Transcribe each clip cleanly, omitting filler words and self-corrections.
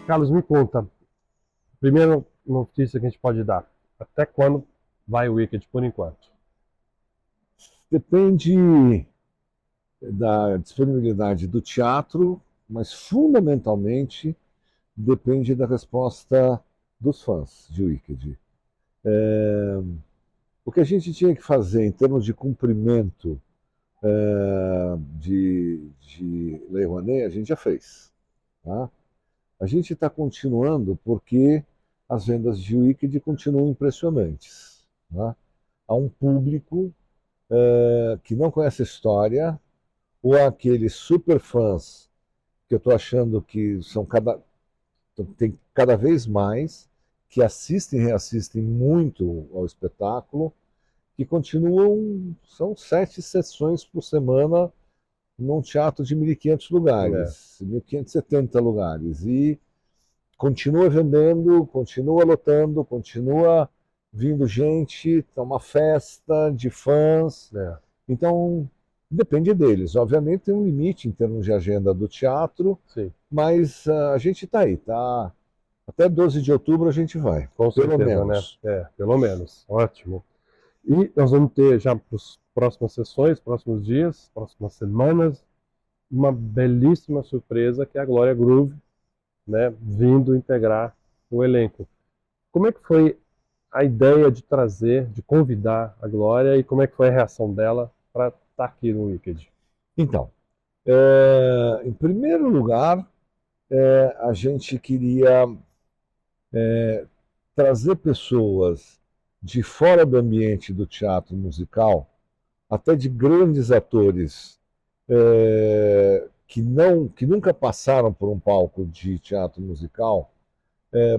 Carlos, me conta. Primeira notícia que a gente pode dar. Até quando vai o Wicked, por enquanto? Depende da disponibilidade do teatro, mas fundamentalmente depende da resposta dos fãs de Wicked. O que a gente tinha que fazer em termos de cumprimento de Lei Rouanet, a gente já fez. Tá? A gente está continuando porque as vendas de Wicked continuam impressionantes. Tá? Há um público que não conhece a história, ou aqueles super fãs que eu estou achando que tem cada vez mais, que assistem e reassistem muito ao espetáculo, que continuam, são 7 sessões por semana num teatro de 1.500 É. lugares, 1.570 lugares, e continua vendendo, continua lotando, continua vindo gente, tá uma festa de fãs. É. Então, depende deles. Obviamente tem um limite em termos de agenda do teatro, Sim, mas a gente está aí, tá? Até 12 de outubro a gente vai, com pelo certeza, né? menos. Pelo menos. Ótimo. E nós vamos ter já para as próximas sessões, próximos dias, próximas semanas, uma belíssima surpresa que é a Glória Groove, né, vindo integrar o elenco. Como é que foi a ideia de trazer, de convidar a Glória e como é que foi a reação dela para estar aqui no Wicked? Então, em primeiro lugar, a gente queria trazer pessoas de fora do ambiente do teatro musical, até de grandes atores que nunca passaram por um palco de teatro musical,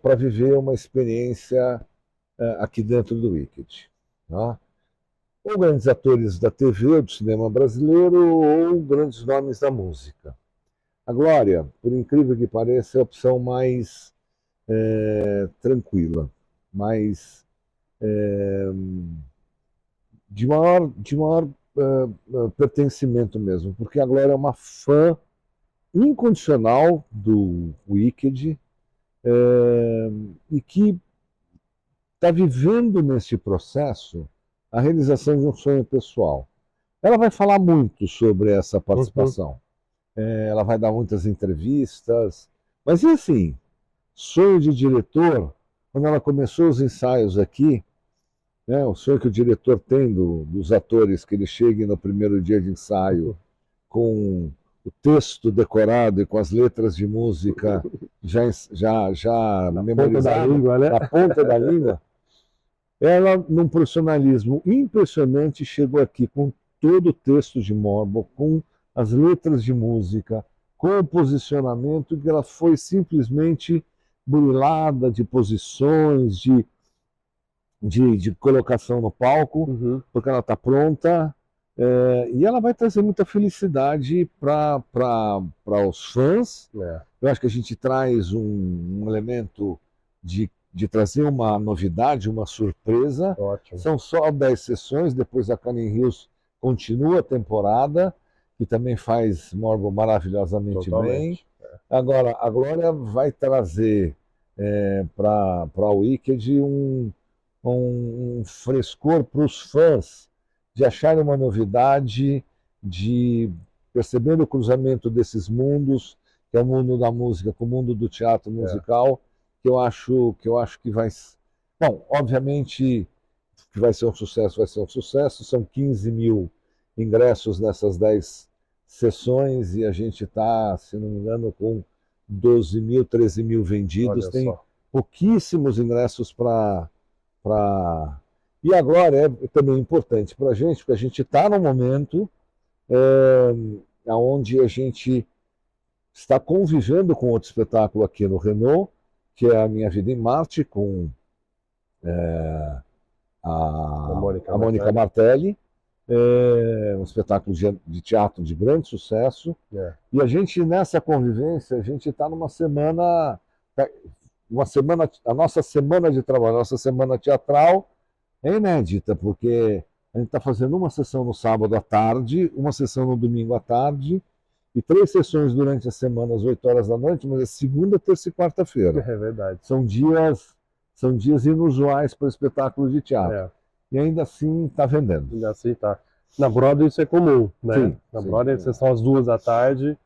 para viver uma experiência aqui dentro do Wicked. Tá? Ou grandes atores da TV ou do cinema brasileiro, ou grandes nomes da música. A Glória, por incrível que pareça, é a opção mais tranquila, mais de maior pertencimento mesmo, porque a Glória é uma fã incondicional do Wicked, e que está vivendo nesse processo a realização de um sonho pessoal. Ela vai falar muito sobre essa Uhum. participação. Ela vai dar muitas entrevistas. Mas e assim, sonho de diretor, quando ela começou os ensaios aqui, né, o sonho que o diretor tem dos atores, que eles cheguem no primeiro dia de ensaio com o texto decorado e com as letras de música já Na ponta da memorizadas, língua, né? na ponta da língua. Ela, num profissionalismo impressionante, chegou aqui com todo o texto de Morbo, com as letras de música, com o posicionamento, que ela foi simplesmente burilada de posições, de colocação no palco, Uhum. porque ela está pronta, e ela vai trazer muita felicidade para os fãs. É, Eu acho que a gente traz um elemento de trazer uma novidade, uma surpresa. ótimo. São só 10 sessões, depois a Canning Hills continua a temporada, que também faz Morbo maravilhosamente bem. Totalmente. Agora, a Glória vai trazer para o Wicked um frescor para os fãs de acharem uma novidade, de perceber o cruzamento desses mundos, que é o mundo da música com o mundo do teatro É. musical, que eu acho que vai. Bom, obviamente que vai ser um sucesso, vai ser um sucesso. São 15 mil ingressos nessas 10 sessões e a gente está, se não me engano, com 12 mil, 13 mil vendidos. Olha Tem só. pouquíssimos ingressos para. E agora é também importante para a gente, porque a gente está num momento onde a gente está convivendo com outro espetáculo aqui no Renault, que é A Minha Vida em Marte, com A Mônica a Mônica Martelli. Martelli, um espetáculo de teatro de grande sucesso. É. E a gente, nessa convivência, a gente está numa semana, a nossa semana de trabalho, a nossa semana teatral é inédita, porque a gente está fazendo uma sessão no sábado à tarde, uma sessão no domingo à tarde, e 3 sessões durante a semana às 8 horas da noite, mas é segunda, terça e quarta-feira. É verdade. São dias inusuais para espetáculos de teatro. É, E ainda assim está vendendo. ainda assim tá. Na Broadway isso é comum, né? Sim, Na sim. Broadway, sessão às 2 da tarde,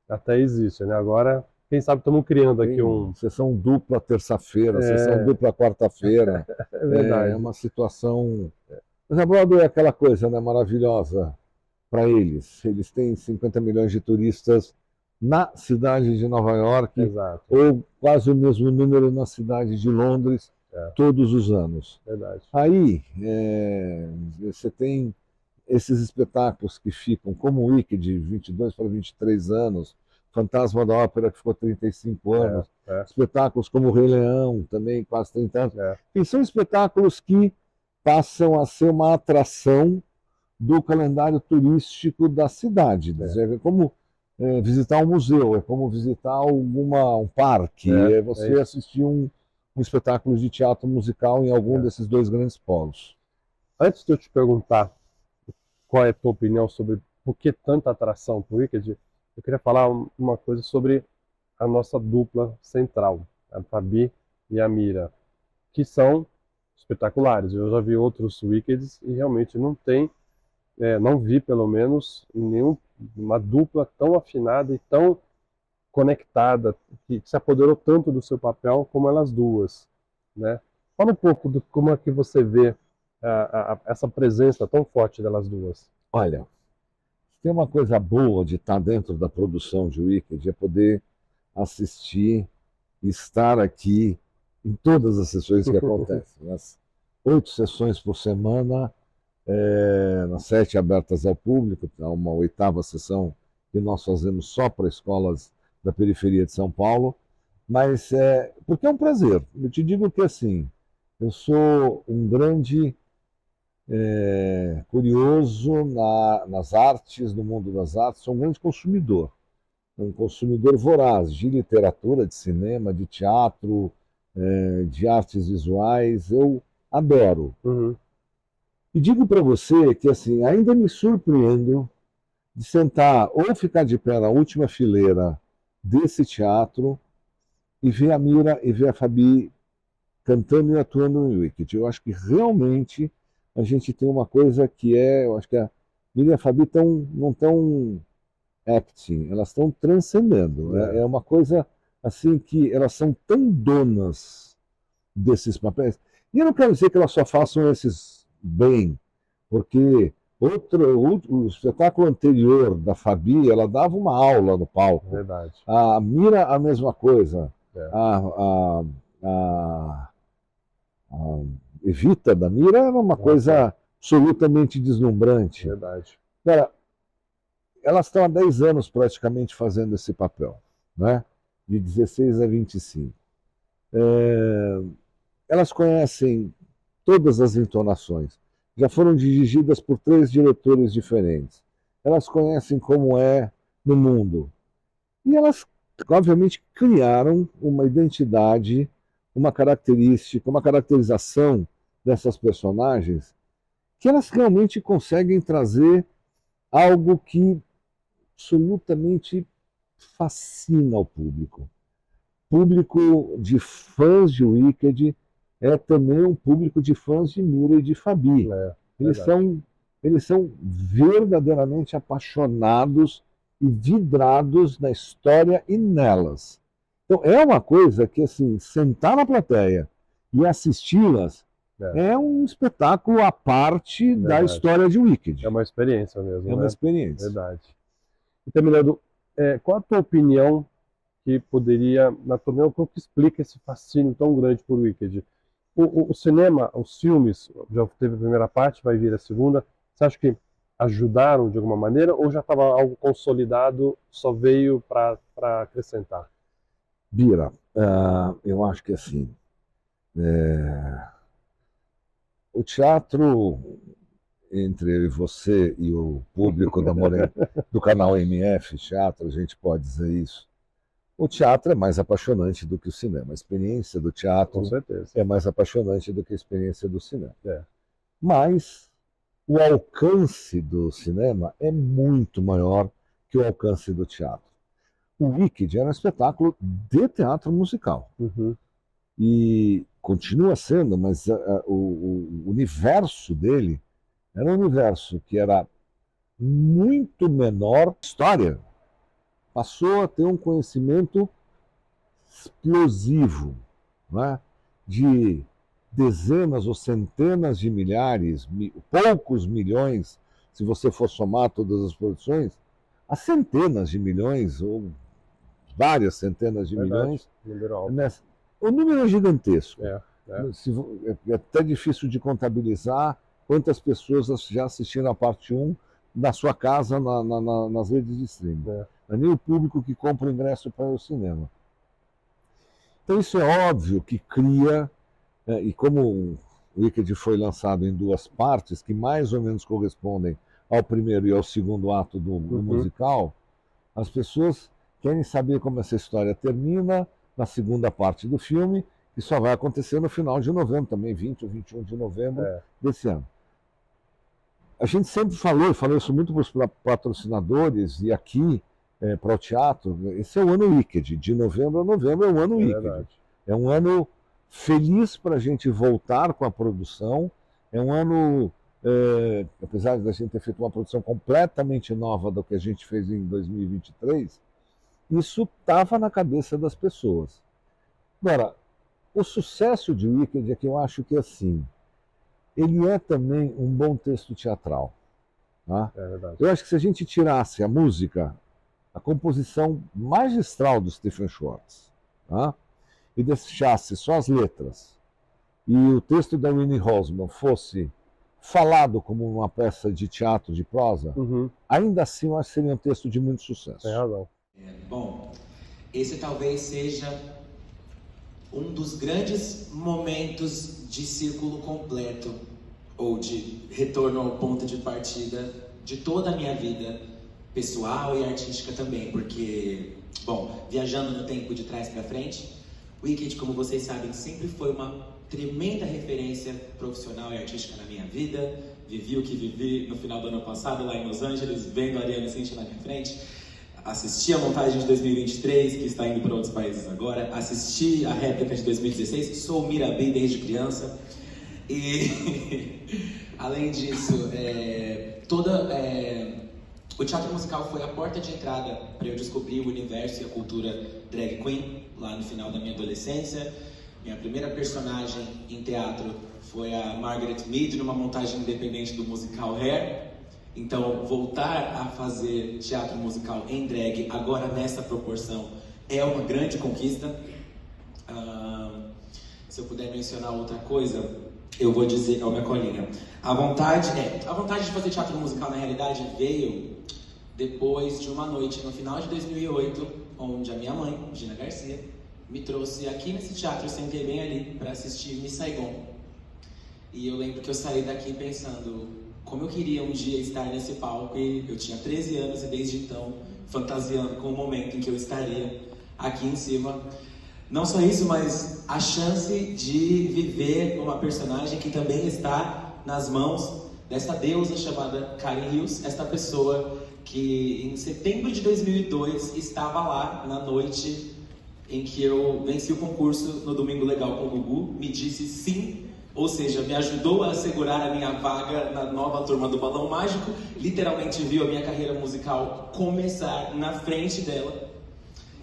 até existe, né? Agora, quem sabe estamos criando aqui Tem sessão dupla terça-feira, sessão dupla quarta-feira. É É verdade. uma situação. Mas a Broadway é aquela coisa, né, maravilhosa para eles. Eles têm 50 milhões de turistas na cidade de Nova York, Exato, ou quase o mesmo número na cidade de Londres, É. todos os anos. verdade. Aí você tem esses espetáculos que ficam, como o Wicked, de 22 para 23 anos, Fantasma da Ópera, que ficou 35 anos, É, espetáculos como o Rei Leão, também quase 30 anos. é. E são espetáculos que passam a ser uma atração do calendário turístico da cidade. É como visitar um museu, é como visitar um parque, é você isso. assistir um espetáculo de teatro musical em algum desses 2 grandes polos. Antes de eu te perguntar qual é a tua opinião sobre por que tanta atração para o Wicked, eu queria falar uma coisa sobre a nossa dupla central, a Fabi e a Mira, que são espetaculares. Eu já vi outros Wickeds e realmente não tem, não vi pelo menos nenhuma dupla tão afinada e tão conectada, que se apoderou tanto do seu papel como elas duas, né? Fala um pouco de como é que você vê essa presença tão forte delas duas. Olha, tem uma coisa boa de estar dentro da produção de Wicked, é poder assistir e estar aqui em todas as sessões que acontecem. As 8 sessões por semana, nas 7 abertas ao público, uma 8ª sessão que nós fazemos só para escolas da periferia de São Paulo, mas porque é um prazer. Eu te digo que assim, eu sou um grande curioso nas artes, no mundo das artes, sou um grande consumidor. Um consumidor voraz de literatura, de cinema, de teatro, de artes visuais. Eu adoro. Uhum. E digo para você que assim, ainda me surpreendo de sentar ou ficar de pé na última fileira desse teatro e ver a Mira e ver a Fabi cantando e atuando no Wicked. Eu acho que realmente a gente tem uma coisa que eu acho que a Mira e a Fabi não estão acting, elas estão transcendendo. É uma coisa assim que elas são tão donas desses papéis. E eu não quero dizer que elas só façam esses bem, porque o espetáculo anterior da Fabi, ela dava uma aula no palco. Verdade. A Mira, a mesma coisa. É. A Evita da Mira era uma coisa absolutamente deslumbrante. Verdade. Cara, elas estão há 10 anos praticamente fazendo esse papel, né? De 16 a 25. Elas conhecem todas as entonações. Já foram dirigidas por 3 diretores diferentes. Elas conhecem como é no mundo. E elas, obviamente, criaram uma identidade, uma característica, uma caracterização dessas personagens que elas realmente conseguem trazer algo que absolutamente fascina o público. Público de fãs de Wicked é também um público de fãs de Mira e de Fabi. Eles são verdadeiramente apaixonados e vidrados na história e nelas. Então é uma coisa que, assim, sentar na plateia e assisti-las é um espetáculo à parte da história de Wicked. É uma experiência mesmo. É uma experiência. Verdade. Então, Milano, qual a tua opinião que poderia, na tua opinião, o que explica esse fascínio tão grande por Wicked? O cinema, os filmes, já teve a primeira parte, vai vir a segunda, você acha que ajudaram de alguma maneira ou já estava algo consolidado, só veio para acrescentar? Bira, eu acho que assim, o teatro, entre eu e você e o público do canal MF Teatro, a gente pode dizer isso, o teatro é mais apaixonante do que o cinema. A experiência do teatro Com certeza. é mais apaixonante do que a experiência do cinema. É. Mas o alcance do cinema é muito maior que o alcance do teatro. O Wicked era um espetáculo de teatro musical. Uhum. E continua sendo, mas o universo dele era um universo que era muito menor. A história passou a ter um conhecimento explosivo, né? De dezenas ou centenas de milhares, poucos milhões, se você for somar todas as produções, a centenas de milhões ou várias centenas de milhões. Número alto. O número é gigantesco. É. É até difícil de contabilizar quantas pessoas já assistiram a parte 1 na sua casa, nas redes de streaming. Não é nem o público que compra o ingresso para ir ao cinema. Então isso é óbvio que cria, e como o Wicked foi lançado em 2 partes, que mais ou menos correspondem ao primeiro e ao segundo ato do musical, as pessoas querem saber como essa história termina na segunda parte do filme, que só vai acontecer no final de novembro, também 20 ou 21 de novembro desse ano. A gente sempre falou isso muito para os patrocinadores, e aqui para o teatro, esse é o ano Wicked, de novembro a novembro é o ano Wicked. É um ano feliz para a gente voltar com a produção, é um ano, apesar de a gente ter feito uma produção completamente nova do que a gente fez em 2023, isso estava na cabeça das pessoas. Agora, o sucesso de Wicked é que eu acho que, assim, ele é também um bom texto teatral. Tá? É verdade. Eu acho que se a gente tirasse a música, a composição magistral do Stephen Schwartz, tá? E deixasse só as letras, e o texto da Winnie Holzman fosse falado como uma peça de teatro, de prosa, ainda assim eu acho que seria um texto de muito sucesso. Tem razão. Bom, esse talvez seja um dos grandes momentos de círculo completo, ou de retorno ao ponto de partida de toda a minha vida pessoal e artística também, porque, bom, viajando no tempo de trás para frente, Wicked, como vocês sabem, sempre foi uma tremenda referência profissional e artística na minha vida. Vivi o que vivi no final do ano passado lá em Los Angeles, vendo a Ariana Cintia na minha frente. Assisti a montagem de 2023, que está indo para outros países agora. Assisti a réplica de 2016, sou Mirabai desde criança. E, além disso, o teatro musical foi a porta de entrada para eu descobrir o universo e a cultura drag queen, lá no final da minha adolescência. Minha primeira personagem em teatro foi a Margaret Mead, numa montagem independente do musical Hair. Então, voltar a fazer teatro musical em drag, agora nessa proporção, é uma grande conquista. Se eu puder mencionar outra coisa, eu vou dizer, minha colinha. A vontade de fazer teatro musical, na realidade, veio depois de uma noite, no final de 2008, onde a minha mãe, Gina Garcia, me trouxe aqui nesse teatro, eu sentei bem ali, para assistir Miss Saigon. E eu lembro que eu saí daqui pensando como eu queria um dia estar nesse palco, e eu tinha 13 anos e desde então fantasiando com o momento em que eu estaria aqui em cima. Não só isso, mas a chance de viver uma personagem que também está nas mãos dessa deusa chamada Karen Hills, esta pessoa que em setembro de 2002 estava lá na noite em que eu venci o concurso no Domingo Legal com o Gugu, me disse sim, ou seja, me ajudou a assegurar a minha vaga na nova turma do Balão Mágico, literalmente viu a minha carreira musical começar na frente dela.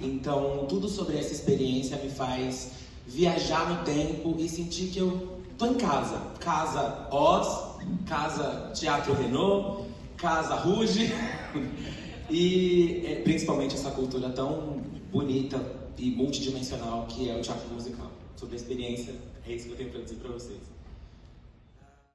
Então, tudo sobre essa experiência me faz viajar no tempo e sentir que eu tô em casa. Casa Oz, casa Teatro Renault, casa Ruge e principalmente essa cultura tão bonita e multidimensional que é o teatro musical. Sobre a experiência, é isso que eu tenho para dizer para vocês.